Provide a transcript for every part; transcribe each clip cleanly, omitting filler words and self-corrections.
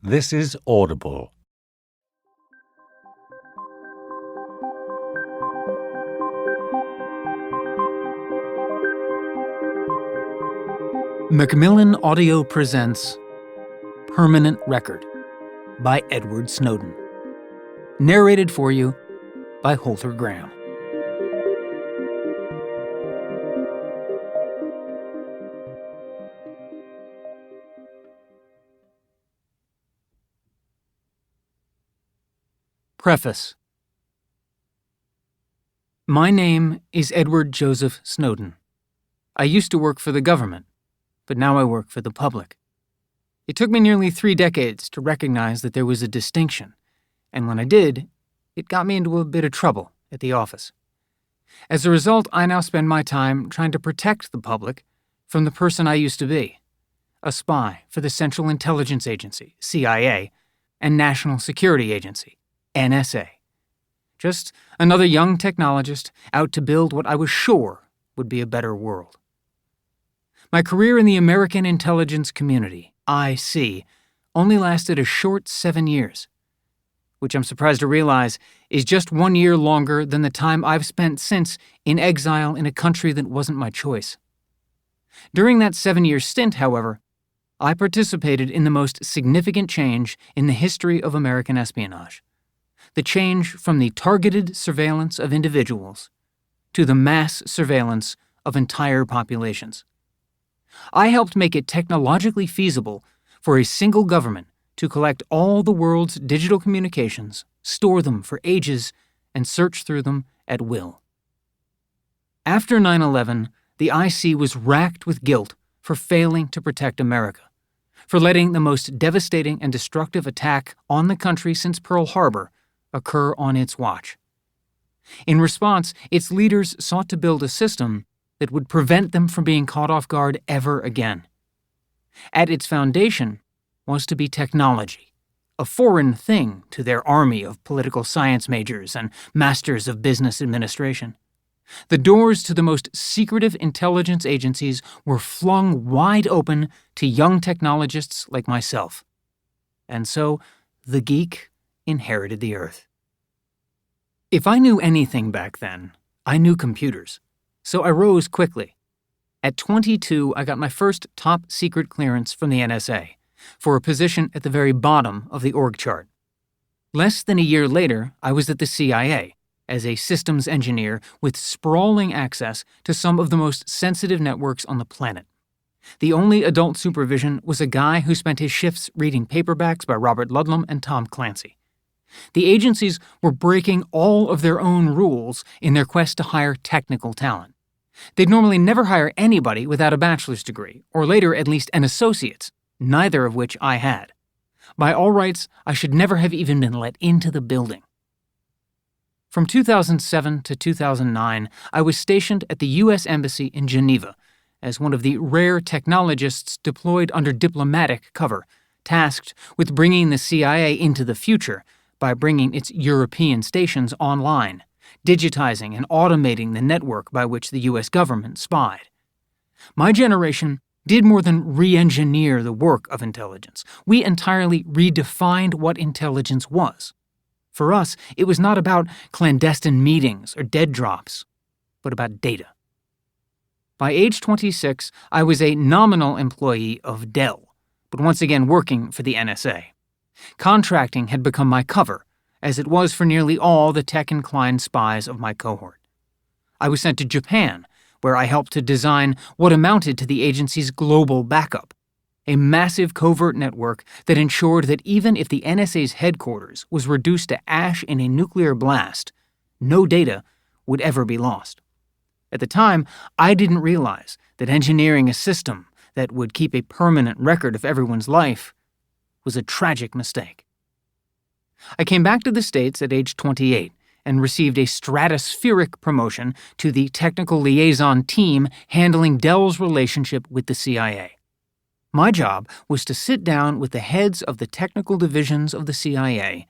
This is Audible. Macmillan Audio presents Permanent Record by Edward Snowden. Narrated for you by Holter Graham. Preface. My name is Edward Joseph Snowden. I used to work for the government, but now I work for the public. It took me nearly 3 decades to recognize that there was a distinction, and when I did, it got me into a bit of trouble at the office. As a result, I now spend my time trying to protect the public from the person I used to be, a spy for the Central Intelligence Agency, CIA, and National Security Agency, NSA. Just another young technologist out to build what I was sure would be a better world. My career in the American intelligence community, IC, only lasted a short 7 years, which I'm surprised to realize is just 1 year longer than the time I've spent since in exile in a country that wasn't my choice. During that 7-year stint, however, I participated in the most significant change in the history of American espionage. The change from the targeted surveillance of individuals to the mass surveillance of entire populations. I helped make it technologically feasible for a single government to collect all the world's digital communications, store them for ages, and search through them at will. After 9/11, the IC was racked with guilt for failing to protect America, for letting the most devastating and destructive attack on the country since Pearl Harbor occur on its watch. In response, its leaders sought to build a system that would prevent them from being caught off guard ever again. At its foundation was to be technology, a foreign thing to their army of political science majors and masters of business administration. The doors to the most secretive intelligence agencies were flung wide open to young technologists like myself. And so, the geek inherited the earth. If I knew anything back then, I knew computers. So I rose quickly. At 22, I got my first top-secret clearance from the NSA for a position at the very bottom of the org chart. Less than a year later, I was at the CIA as a systems engineer with sprawling access to some of the most sensitive networks on the planet. The only adult supervision was a guy who spent his shifts reading paperbacks by Robert Ludlum and Tom Clancy. The agencies were breaking all of their own rules in their quest to hire technical talent. They'd normally never hire anybody without a bachelor's degree, or later at least an associate's, neither of which I had. By all rights, I should never have even been let into the building. From 2007 to 2009, I was stationed at the U.S. Embassy in Geneva as one of the rare technologists deployed under diplomatic cover, tasked with bringing the CIA into the future by bringing its European stations online, digitizing and automating the network by which the U.S. government spied. My generation did more than re-engineer the work of intelligence. We entirely redefined what intelligence was. For us, it was not about clandestine meetings or dead drops, but about data. By age 26, I was a nominal employee of Dell, but once again working for the NSA. Contracting had become my cover, as it was for nearly all the tech-inclined spies of my cohort. I was sent to Japan, where I helped to design what amounted to the agency's global backup, a massive covert network that ensured that even if the NSA's headquarters was reduced to ash in a nuclear blast, no data would ever be lost. At the time, I didn't realize that engineering a system that would keep a permanent record of everyone's life was a tragic mistake. I came back to the States at age 28 and received a stratospheric promotion to the technical liaison team handling Dell's relationship with the CIA. My job was to sit down with the heads of the technical divisions of the CIA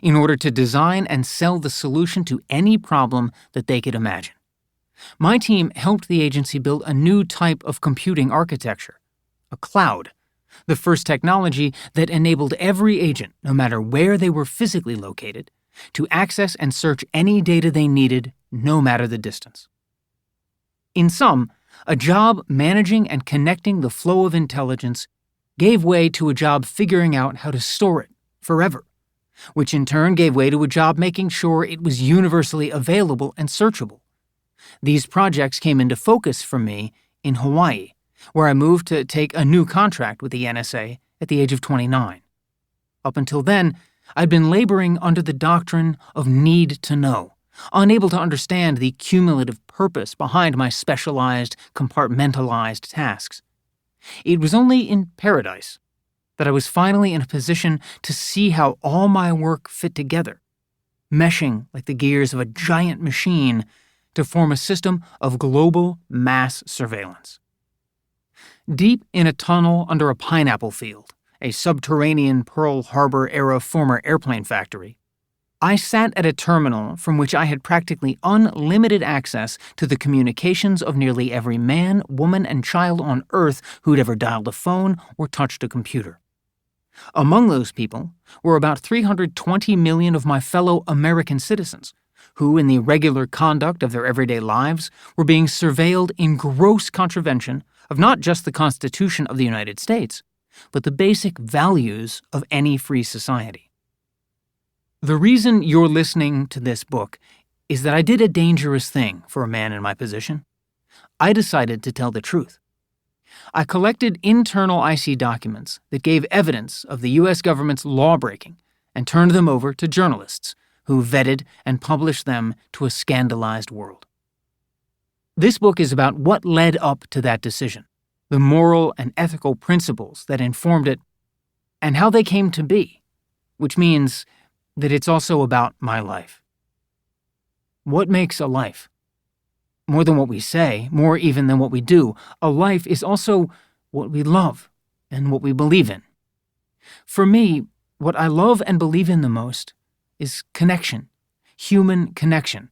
in order to design and sell the solution to any problem that they could imagine. My team helped the agency build a new type of computing architecture, a cloud, the first technology that enabled every agent, no matter where they were physically located, to access and search any data they needed, no matter the distance. In sum, a job managing and connecting the flow of intelligence gave way to a job figuring out how to store it forever, which in turn gave way to a job making sure it was universally available and searchable. These projects came into focus for me in Hawaii, where I moved to take a new contract with the NSA at the age of 29. Up until then, I'd been laboring under the doctrine of need to know, unable to understand the cumulative purpose behind my specialized, compartmentalized tasks. It was only in paradise that I was finally in a position to see how all my work fit together, meshing like the gears of a giant machine to form a system of global mass surveillance. Deep in a tunnel under a pineapple field, a subterranean Pearl Harbor-era former airplane factory, I sat at a terminal from which I had practically unlimited access to the communications of nearly every man, woman, and child on Earth who'd ever dialed a phone or touched a computer. Among those people were about 320 million of my fellow American citizens, who, in the regular conduct of their everyday lives, were being surveilled in gross contravention of not just the Constitution of the United States, but the basic values of any free society. The reason you're listening to this book is that I did a dangerous thing for a man in my position. I decided to tell the truth. I collected internal IC documents that gave evidence of the U.S. government's lawbreaking and turned them over to journalists who vetted and published them to a scandalized world. This book is about what led up to that decision, the moral and ethical principles that informed it, and how they came to be, which means that it's also about my life. What makes a life? More than what we say, more even than what we do, a life is also what we love and what we believe in. For me, what I love and believe in the most is connection, human connection,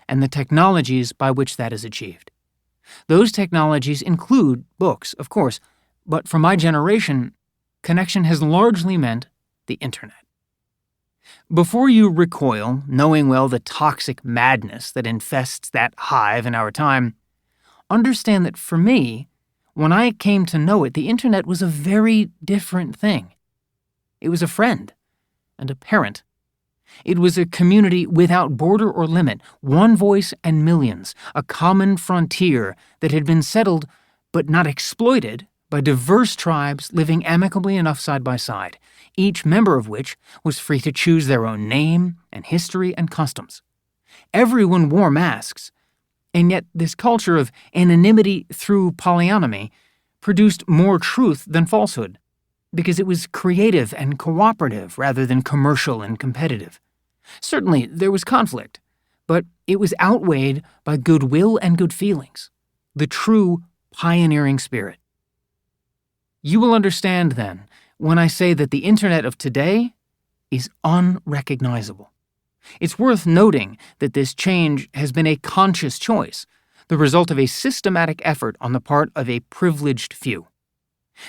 and the technologies by which that is achieved. Those technologies include books, of course, but for my generation, connection has largely meant the internet. Before you recoil, knowing well the toxic madness that infests that hive in our time, understand that for me, when I came to know it, the internet was a very different thing. It was a friend and a parent. It was a community without border or limit, one voice and millions, a common frontier that had been settled but not exploited by diverse tribes living amicably enough side by side, each member of which was free to choose their own name and history and customs. Everyone wore masks, and yet this culture of anonymity through polyonymy produced more truth than falsehood, because it was creative and cooperative rather than commercial and competitive. Certainly, there was conflict, but it was outweighed by goodwill and good feelings, the true pioneering spirit. You will understand, then, when I say that the internet of today is unrecognizable. It's worth noting that this change has been a conscious choice, the result of a systematic effort on the part of a privileged few.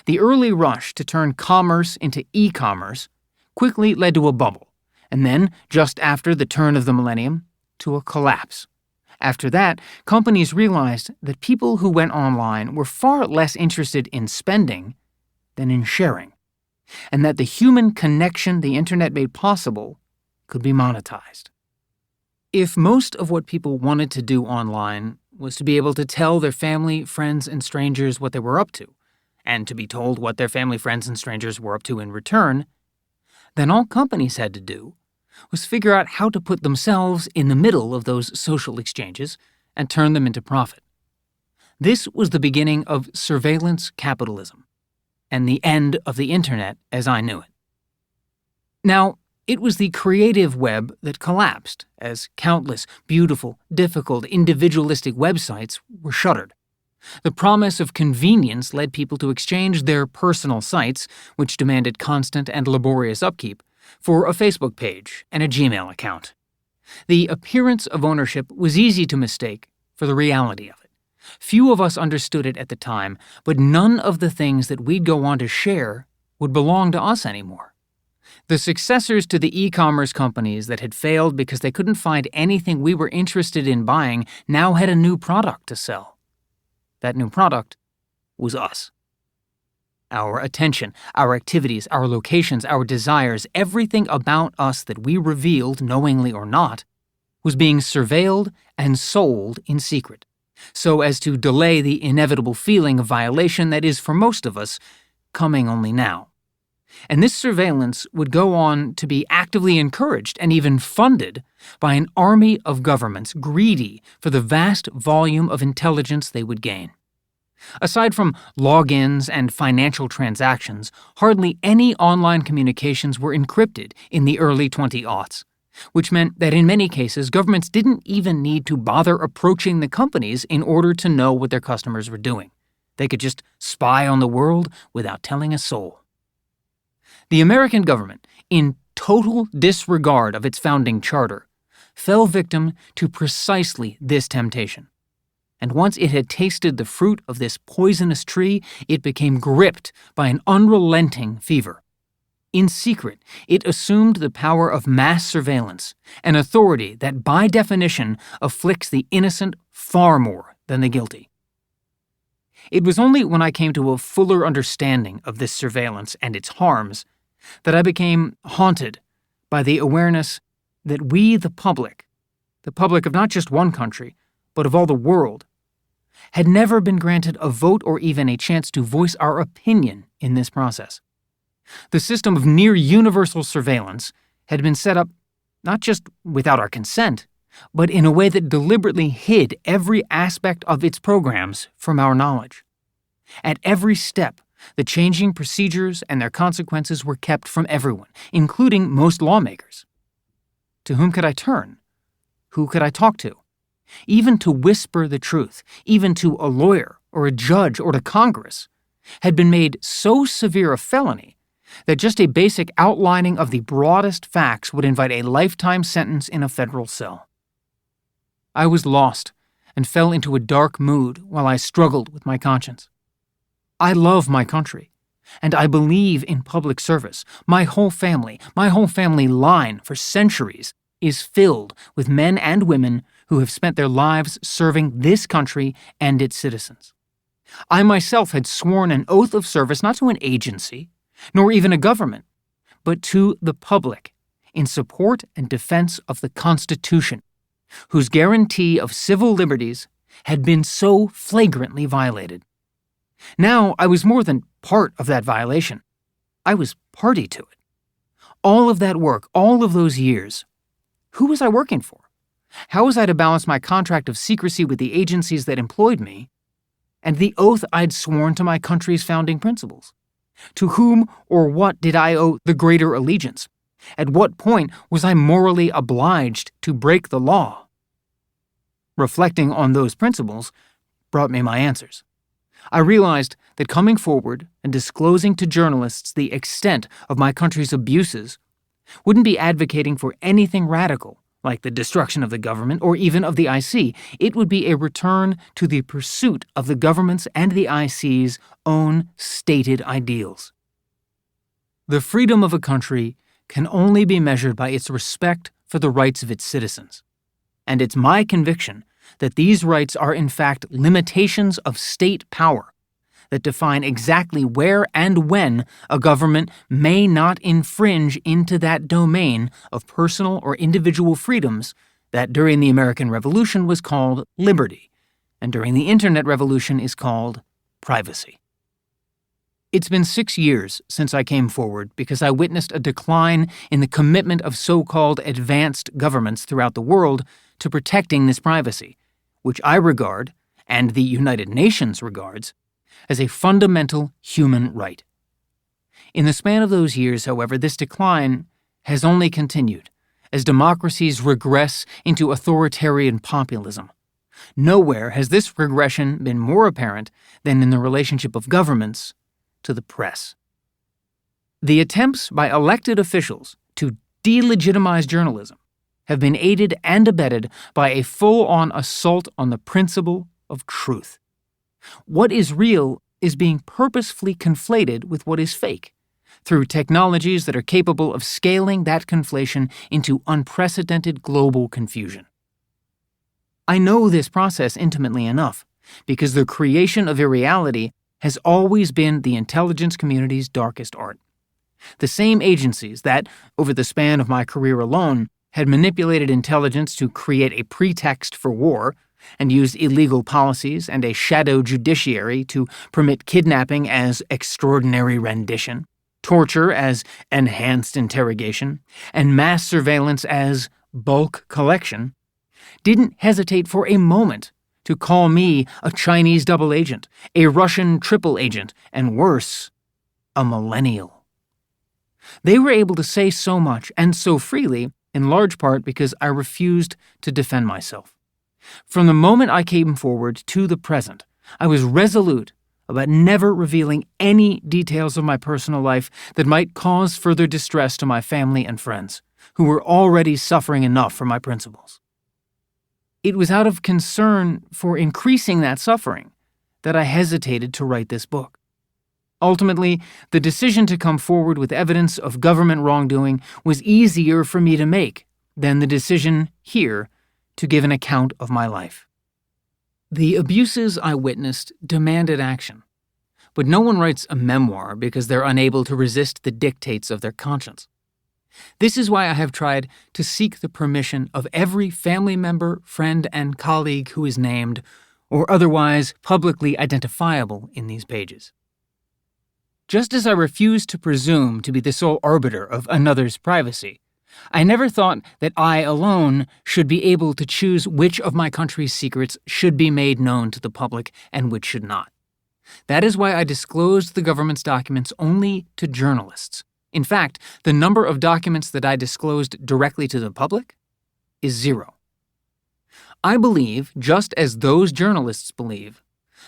The early rush to turn commerce into e-commerce quickly led to a bubble, and then, just after the turn of the millennium, to a collapse. After that, companies realized that people who went online were far less interested in spending than in sharing, and that the human connection the internet made possible could be monetized. If most of what people wanted to do online was to be able to tell their family, friends, and strangers what they were up to, and to be told what their family, friends, and strangers were up to in return, then all companies had to do was figure out how to put themselves in the middle of those social exchanges and turn them into profit. This was the beginning of surveillance capitalism, and the end of the internet as I knew it. Now, it was the creative web that collapsed as countless beautiful, difficult, individualistic websites were shuttered. The promise of convenience led people to exchange their personal sites, which demanded constant and laborious upkeep, for a Facebook page and a Gmail account. The appearance of ownership was easy to mistake for the reality of it. Few of us understood it at the time, but none of the things that we'd go on to share would belong to us anymore. The successors to the e-commerce companies that had failed because they couldn't find anything we were interested in buying now had a new product to sell. That new product was us. Our attention, our activities, our locations, our desires, everything about us that we revealed, knowingly or not, was being surveilled and sold in secret, so as to delay the inevitable feeling of violation that is, for most of us, coming only now. And this surveillance would go on to be actively encouraged and even funded by an army of governments greedy for the vast volume of intelligence they would gain. Aside from logins and financial transactions, hardly any online communications were encrypted in the early 2000s, which meant that in many cases governments didn't even need to bother approaching the companies in order to know what their customers were doing. They could just spy on the world without telling a soul. The American government, in total disregard of its founding charter, fell victim to precisely this temptation. And once it had tasted the fruit of this poisonous tree, it became gripped by an unrelenting fever. In secret, it assumed the power of mass surveillance, an authority that by definition afflicts the innocent far more than the guilty. It was only when I came to a fuller understanding of this surveillance and its harms that I became haunted by the awareness that we, the public of not just one country, but of all the world, had never been granted a vote or even a chance to voice our opinion in this process. The system of near-universal surveillance had been set up not just without our consent, but in a way that deliberately hid every aspect of its programs from our knowledge. At every step, the changing procedures and their consequences were kept from everyone, including most lawmakers. To whom could I turn? Who could I talk to? Even to whisper the truth, even to a lawyer or a judge or to Congress, had been made so severe a felony that just a basic outlining of the broadest facts would invite a lifetime sentence in a federal cell. I was lost and fell into a dark mood while I struggled with my conscience. I love my country, and I believe in public service. My whole family line for centuries is filled with men and women who have spent their lives serving this country and its citizens. I myself had sworn an oath of service not to an agency, nor even a government, but to the public in support and defense of the Constitution, whose guarantee of civil liberties had been so flagrantly violated. Now I was more than part of that violation. I was party to it. All of that work, all of those years, who was I working for? How was I to balance my contract of secrecy with the agencies that employed me and the oath I'd sworn to my country's founding principles? To whom or what did I owe the greater allegiance? At what point was I morally obliged to break the law? Reflecting on those principles brought me my answers. I realized that coming forward and disclosing to journalists the extent of my country's abuses wouldn't be advocating for anything radical, like the destruction of the government or even of the IC. It would be a return to the pursuit of the government's and the IC's own stated ideals. The freedom of a country can only be measured by its respect for the rights of its citizens. And it's my conviction that these rights are in fact limitations of state power that define exactly where and when a government may not infringe into that domain of personal or individual freedoms that during the American Revolution was called liberty, and during the Internet Revolution is called privacy. It's been 6 years since I came forward because I witnessed a decline in the commitment of so-called advanced governments throughout the world to protecting this privacy, which I regard, and the United Nations regards, as a fundamental human right. In the span of those years, however, this decline has only continued as democracies regress into authoritarian populism. Nowhere has this regression been more apparent than in the relationship of governments to the press. The attempts by elected officials to delegitimize journalism have been aided and abetted by a full-on assault on the principle, of truth. What is real is being purposefully conflated with what is fake, through technologies that are capable of scaling that conflation into unprecedented global confusion. I know this process intimately enough, because the creation of irreality has always been the intelligence community's darkest art. The same agencies that, over the span of my career alone, had manipulated intelligence to create a pretext for war, and used illegal policies and a shadow judiciary to permit kidnapping as extraordinary rendition, torture as enhanced interrogation, and mass surveillance as bulk collection, didn't hesitate for a moment to call me a Chinese double agent, a Russian triple agent, and worse, a millennial. They were able to say so much and so freely, in large part because I refused to defend myself. From the moment I came forward to the present, I was resolute about never revealing any details of my personal life that might cause further distress to my family and friends, who were already suffering enough for my principles. It was out of concern for increasing that suffering that I hesitated to write this book. Ultimately, the decision to come forward with evidence of government wrongdoing was easier for me to make than the decision here to give an account of my life. The abuses I witnessed demanded action, but no one writes a memoir because they're unable to resist the dictates of their conscience. This is why I have tried to seek the permission of every family member, friend, and colleague who is named, or otherwise publicly identifiable in these pages. Just as I refuse to presume to be the sole arbiter of another's privacy, I never thought that I alone should be able to choose which of my country's secrets should be made known to the public and which should not. That is why I disclosed the government's documents only to journalists. In fact, the number of documents that I disclosed directly to the public is 0. I believe, just as those journalists believe,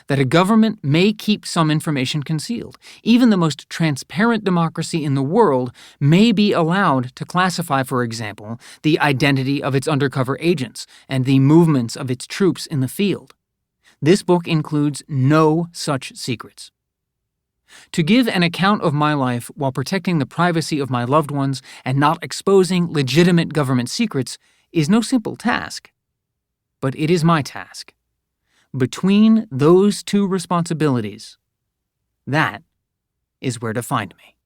that a government may keep some information concealed. Even the most transparent democracy in the world may be allowed to classify, for example, the identity of its undercover agents and the movements of its troops in the field. This book includes no such secrets. To give an account of my life while protecting the privacy of my loved ones and not exposing legitimate government secrets is no simple task. But it is my task. Between those two responsibilities, that is where to find me.